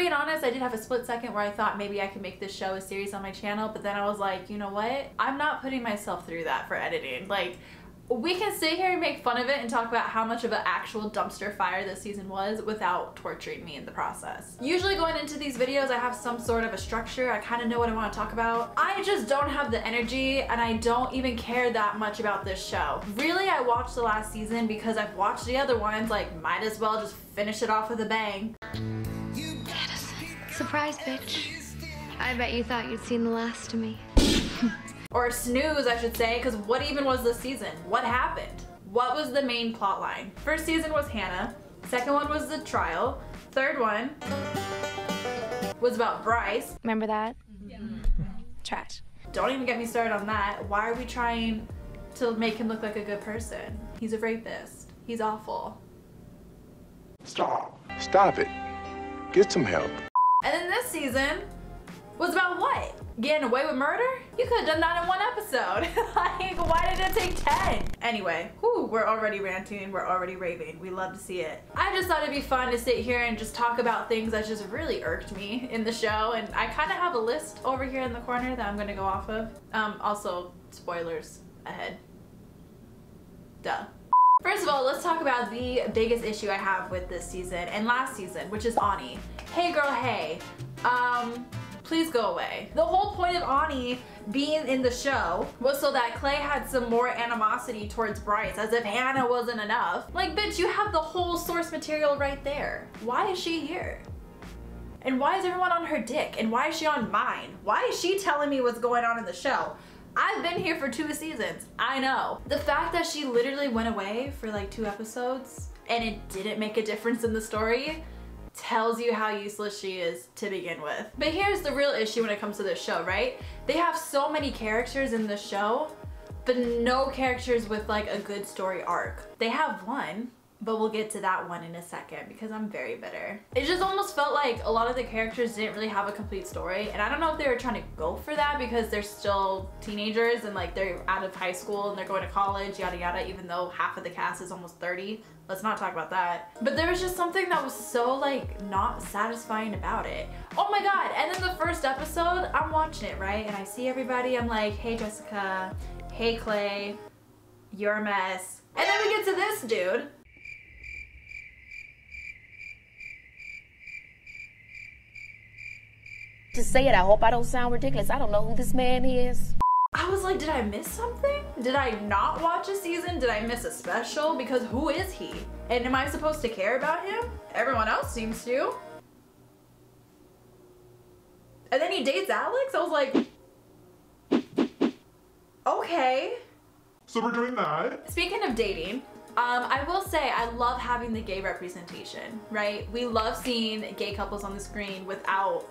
being honest, I did have a split second where I thought maybe I could make this show a series on my channel, but then I was like, you know what? I'm not putting myself through that for editing. Like, we can sit here and make fun of it and talk about how much of an actual dumpster fire this season was without torturing me in the process. Usually going into these videos, I have some sort of a structure. I kind of know what I want to talk about. I just don't have the energy, and I don't even care that much about this show. Really, I watched the last season because I've watched the other ones, like might as well just finish it off with a bang. Surprise, bitch. I bet you thought you'd seen the last of me. Or snooze, I should say, because what even was this season? What happened? What was the main plot line? First season was Hannah. Second one was the trial. Third one was about Bryce. Remember that? Yeah. Trash. Don't even get me started on that. Why are we trying to make him look like a good person? He's a rapist. He's awful. Stop. Stop it. Get some help. And then this season was about what? Getting away with murder? You could have done that in one episode. Like, why did it take 10? Anyway, whew, we're already ranting, we're already raving. We love to see it. I just thought it'd be fun to sit here and just talk about things that just really irked me in the show, and I kind of have a list over here in the corner that I'm gonna go off of. Also, spoilers ahead. Duh. First of all, let's talk about the biggest issue I have with this season and last season, which is Ani. Hey girl, hey. Please go away. The whole point of Ani being in the show was so that Clay had some more animosity towards Bryce, as if Hannah wasn't enough. Like, bitch, you have the whole source material right there. Why is she here? And why is everyone on her dick? And why is she on mine? Why is she telling me what's going on in the show? I've been here for 2 seasons. I know. The fact that she literally went away for like 2 episodes and it didn't make a difference in the story tells you how useless she is to begin with. But here's the real issue when it comes to this show, right? They have so many characters in the show, but no characters with like a good story arc. They have one, but we'll get to that one in a second because I'm very bitter. It just almost felt like a lot of the characters didn't really have a complete story, and I don't know if they were trying to go for that because they're still teenagers and like they're out of high school and they're going to college, yada yada, even though half of the cast is almost 30. Let's not talk about that. But there was just something that was so like not satisfying about it. Oh my god, and then the first episode, I'm watching it, right? And I see everybody, I'm like, hey Jessica, hey Clay, you're a mess. And then we get to this dude. To say it, I hope I don't sound ridiculous. I don't know who this man is. I was like, did I miss something? Did I not watch a season? Did I miss a special? Because who is he? And am I supposed to care about him? Everyone else seems to. And then he dates Alex? I was like, okay. So we're doing that. Speaking of dating, I will say I love having the gay representation, right? We love seeing gay couples on the screen without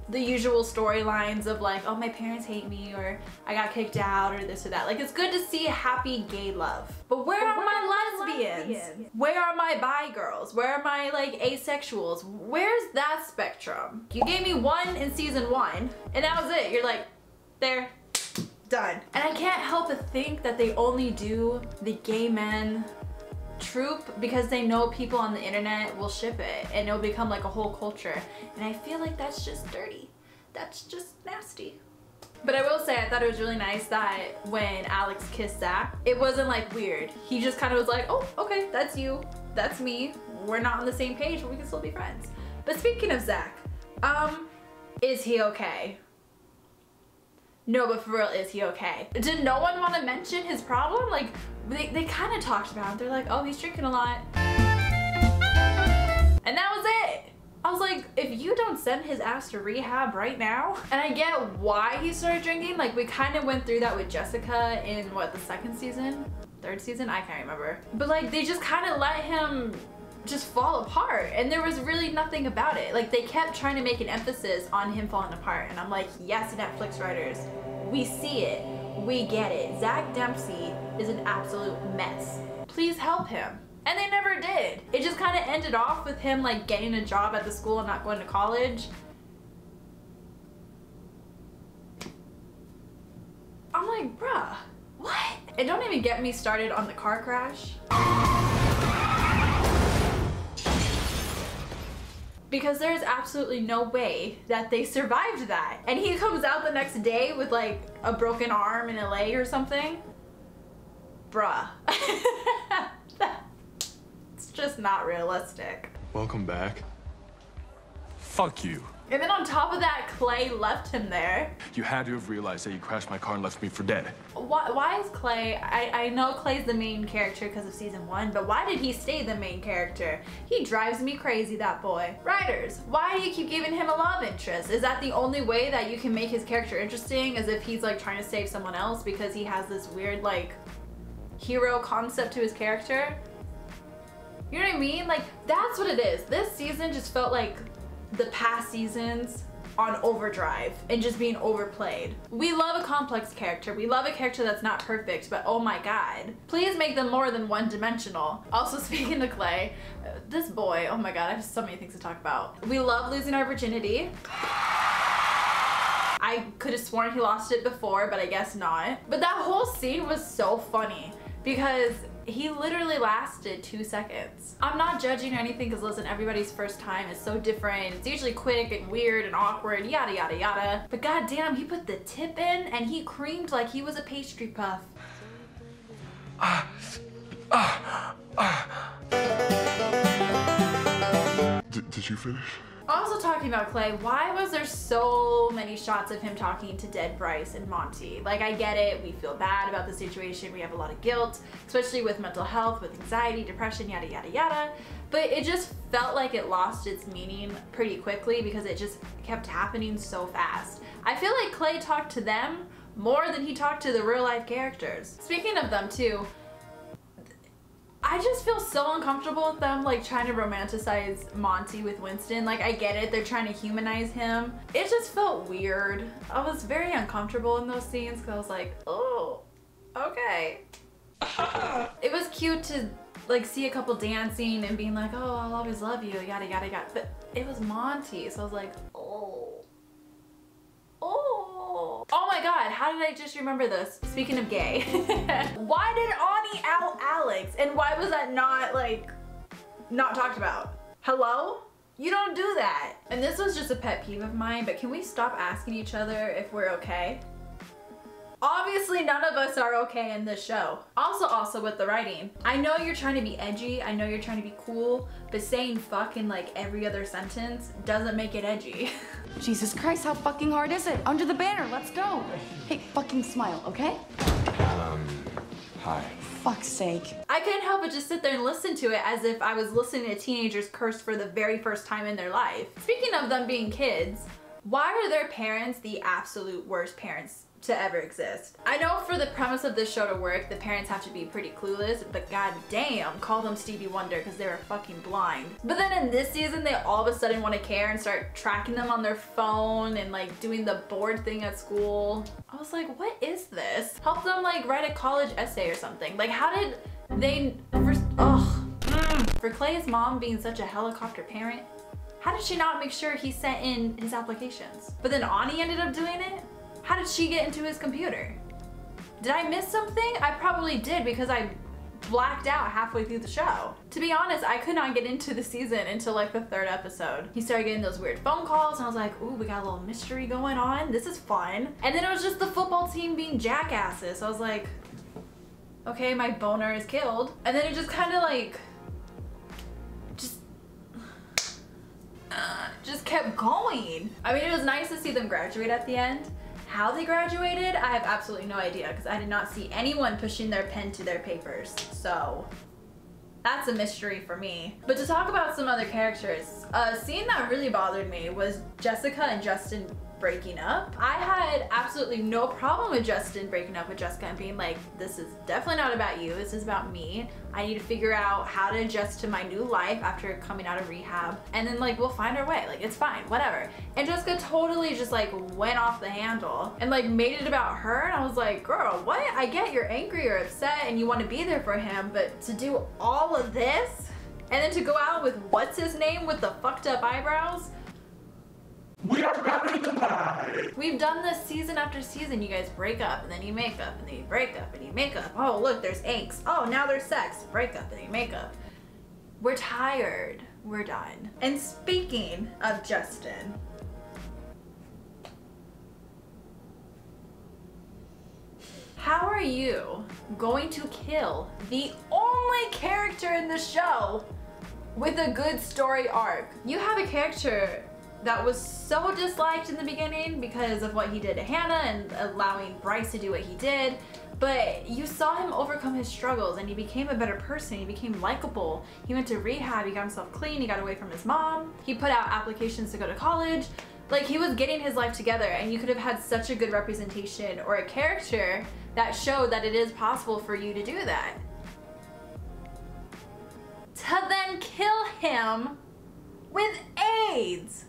the usual storylines of like, oh, my parents hate me, or I got kicked out, or this or that. Like, it's good to see happy gay love. But where are my lesbians? Where are my bi girls? Where are my like asexuals? Where's that spectrum? You gave me one in season 1 and that was it. You're like, there, done. And I can't help but think that they only do the gay men trope because they know people on the internet will ship it and it'll become like a whole culture, and I feel like that's just dirty. That's just nasty. But I will say I thought it was really nice that when Alex kissed Zach, it wasn't like weird. He just kind of was like, oh, okay, that's you, that's me, we're not on the same page, but we can still be friends. But speaking of Zach, is he okay? No, but for real, is he okay? Did no one want to mention his problem? Like, they kind of talked about it. They're like, oh, he's drinking a lot. And that was it. I was like, if you don't send his ass to rehab right now, and I get why he started drinking. Like, we kind of went through that with Jessica in, what, the 2nd season? 3rd season? I can't remember. But like, they just kind of let him just fall apart, and there was really nothing about it. Like, they kept trying to make an emphasis on him falling apart, and I'm like, yes, Netflix writers, we see it, we get it. Zach Dempsey is an absolute mess. Please help him. And they never did. It just kind of ended off with him like getting a job at the school and not going to college. I'm like, bruh, what? And don't even get me started on the car crash. because there's absolutely no way that they survived that. And he comes out the next day with like a broken arm and a leg or something. Bruh. It's just not realistic. Welcome back. Fuck you. And then on top of that, Clay left him there. You had to have realized that you crashed my car and left me for dead. Why is Clay, I know Clay's the main character because of season 1, but why did he stay the main character? He drives me crazy, that boy. Writers, why do you keep giving him a love interest? Is that the only way that you can make his character interesting, as if he's like trying to save someone else because he has this weird like hero concept to his character? You know what I mean? Like, that's what it is. This season just felt like the past seasons on overdrive and just being overplayed. We love a complex character. We love a character that's not perfect, but oh my god. Please make them more than one-dimensional. Also, speaking to Clay, this boy, oh my god, I have so many things to talk about. We love losing our virginity. I could have sworn he lost it before, but I guess not. But that whole scene was so funny because he literally lasted 2 seconds. I'm not judging or anything because listen, everybody's first time is so different. It's usually quick and weird and awkward, yada yada yada. But goddamn, he put the tip in and he creamed like he was a pastry puff. Did you finish? Also talking about Clay, why was there so many shots of him talking to dead Bryce and Monty? Like, I get it, we feel bad about the situation, we have a lot of guilt, especially with mental health, with anxiety, depression, yada yada yada, but it just felt like it lost its meaning pretty quickly because it just kept happening so fast. I feel like Clay talked to them more than he talked to the real life characters. Speaking of them too, I just feel so uncomfortable with them like trying to romanticize Monty with Winston. Like, I get it, they're trying to humanize him. It just felt weird. I was very uncomfortable in those scenes because I was like, oh, okay. It was cute to like see a couple dancing and being like, oh, I'll always love you, yada yada yada. But it was Monty, so I was like, oh. Oh my god, how did I just remember this? Speaking of gay. Why did Ani out Alex? And why was that not like, not talked about? Hello? You don't do that. And this was just a pet peeve of mine, but can we stop asking each other if we're okay? Obviously none of us are okay in this show. Also with the writing. I know you're trying to be edgy, I know you're trying to be cool, but saying fuck in like every other sentence doesn't make it edgy. Jesus Christ, how fucking hard is it? Under the banner, let's go. Hey, fucking smile, okay? Hi. Fuck's sake. I couldn't help but just sit there and listen to it as if I was listening to teenagers curse for the very first time in their life. Speaking of them being kids, why are their parents the absolute worst parents to ever exist? I know for the premise of this show to work, the parents have to be pretty clueless, but god damn, call them Stevie Wonder because they were fucking blind. But then in this season, they all of a sudden want to care and start tracking them on their phone and like doing the board thing at school. I was like, what is this? Help them like write a college essay or something. Like, how did they, for Clay's mom being such a helicopter parent, how did she not make sure he sent in his applications? But then Ani ended up doing it? How did she get into his computer? Did I miss something? I probably did because I blacked out halfway through the show. To be honest, I could not get into the season until like the 3rd episode. He started getting those weird phone calls and I was like, ooh, we got a little mystery going on. This is fun. And then it was just the football team being jackasses. So I was like, okay, my boner is killed. And then it just kind of like, just kept going. I mean, it was nice to see them graduate at the end. How they graduated, I have absolutely no idea because I did not see anyone pushing their pen to their papers. So that's a mystery for me. But to talk about some other characters, a scene that really bothered me was Jessica and Justin breaking up. I had absolutely no problem with Justin breaking up with Jessica and being like, this is definitely not about you, this is about me. I need to figure out how to adjust to my new life after coming out of rehab, and then like we'll find our way, like it's fine, whatever. And Jessica totally just like went off the handle and like made it about her, and I was like, girl, what? I get you're angry or upset and you want to be there for him, but to do all of this and then to go out with what's his name with the fucked up eyebrows? We are married tonight! We've done this season after season. You guys break up and then you make up and then you break up and you make up. Oh, look, there's angst. Oh, now there's sex. Break up and then you make up. We're tired. we're done. And speaking of Justin, how are you going to kill the only character in the show with a good story arc? You have a character that was so disliked in the beginning because of what he did to Hannah and allowing Bryce to do what he did, but you saw him overcome his struggles and he became a better person. He became likable. He went to rehab, he got himself clean, he got away from his mom, he put out applications to go to college. Like, he was getting his life together, and you could have had such a good representation or a character that showed that it is possible for you to do that. To then kill him with AIDS.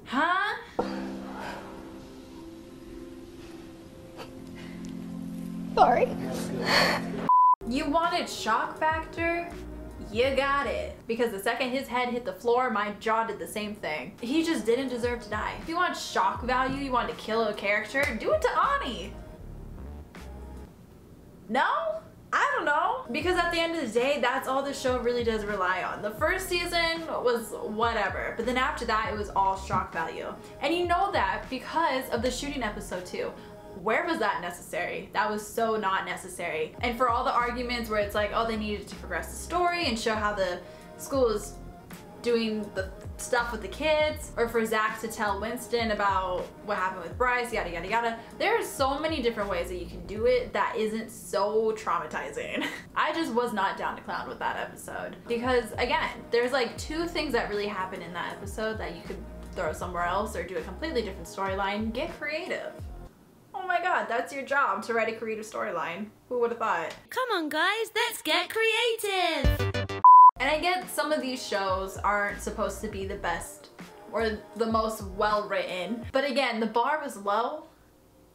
Huh? Sorry. You wanted shock factor? You got it. Because the second his head hit the floor, my jaw did the same thing. He just didn't deserve to die. If you want shock value, you want to kill a character, do it to Ani. No? I don't know. Because at the end of the day, that's all the show really does rely on. The first season was whatever, but then after that, it was all shock value. And you know that because of the shooting episode 2. Where was that necessary? That was so not necessary. And for all the arguments where it's like, oh, they needed to progress the story and show how the school is doing the stuff with the kids, or for Zach to tell Winston about what happened with Bryce, yada yada yada. There are so many different ways that you can do it that isn't so traumatizing. I just was not down to clown with that episode. Because again, there's like 2 things that really happen in that episode that you could throw somewhere else or do a completely different storyline. Get creative. Oh my god, that's your job, to write a creative storyline. Who would have thought? Come on guys, let's get creative! And I get some of these shows aren't supposed to be the best or the most well written, but again, the bar was low.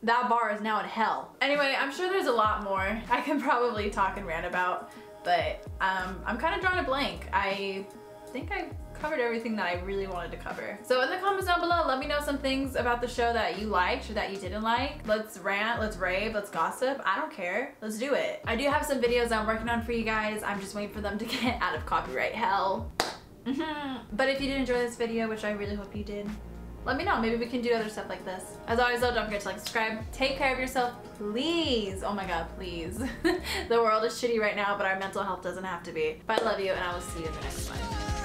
That bar is now in hell. Anyway, I'm sure there's a lot more I can probably talk and rant about, but I'm kind of drawing a blank. I think I covered everything that I really wanted to cover. So in the comments down below, let me know some things about the show that you liked or that you didn't like. Let's rant, let's rave, let's gossip. I don't care. Let's do it. I do have some videos I'm working on for you guys. I'm just waiting for them to get out of copyright hell. But if you did enjoy this video, which I really hope you did, let me know. Maybe we can do other stuff like this. As always though, don't forget to like, subscribe. Take care of yourself, please. Oh my god, please. The world is shitty right now, but our mental health doesn't have to be. But I love you, and I will see you in the next one.